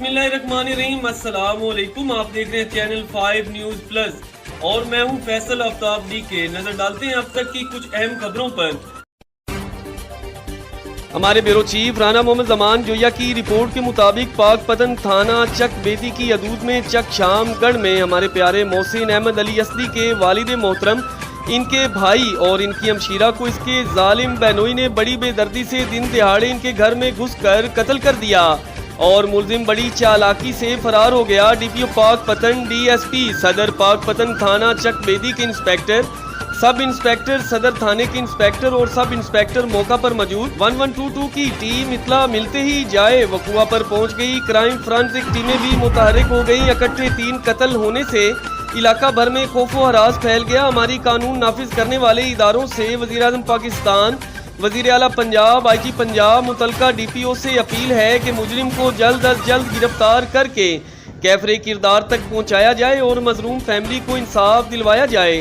बिस्मिल्लाहिर्रहमानिर्रहीम, अस्सलाम वालेकुम। आप देख रहे हैं चैनल 5 न्यूज़ प्लस और मैं हूं फैसल आफ्ताब डीके। नजर डालते हैं अब तक की कुछ अहम खबरों पर। हमारे ब्यूरो चीफ राना मोहम्मद जमान जोया की रिपोर्ट के मुताबिक पाकपतन थाना चक बेदी की हदूद में चक शामगढ़ में हमारे प्यारे मोहसिन अहमद अली असदी के वालिद मोहतरम, इनके भाई और इनकी हमशीरा को इसके जालिम बहनोई ने बड़ी बेदर्दी से दिन दिहाड़े इनके घर में घुसकर कत्ल कर दिया और मुलजिम बड़ी चालाकी से फरार हो गया। डीपीओ पाकपतन, डीएसपी सदर पाकपतन थाना चक बेदी के इंस्पेक्टर, सब इंस्पेक्टर सदर थाने के इंस्पेक्टर और सब इंस्पेक्टर मौका पर मौजूद। 1122 की टीम इतला मिलते ही जाए वकुआ पर पहुंच गई। क्राइम फ्रांसिक टीमें भी मुतहरिक हो गई। इकट्ठे 3 कत्ल होने से इलाका भर में खौफो हरास फैल गया। हमारी कानून नाफिज करने वाले इदारों से वज़ीर आज़म पाकिस्तान, वज़ीर आला पंजाब, IG पंजाब मुतलका DPO से अपील है कि मुजरिम को जल्द अज जल्द गिरफ्तार करके कैफरे किरदार तक पहुँचाया जाए और मजलूम फैमिली को इंसाफ दिलवाया जाए।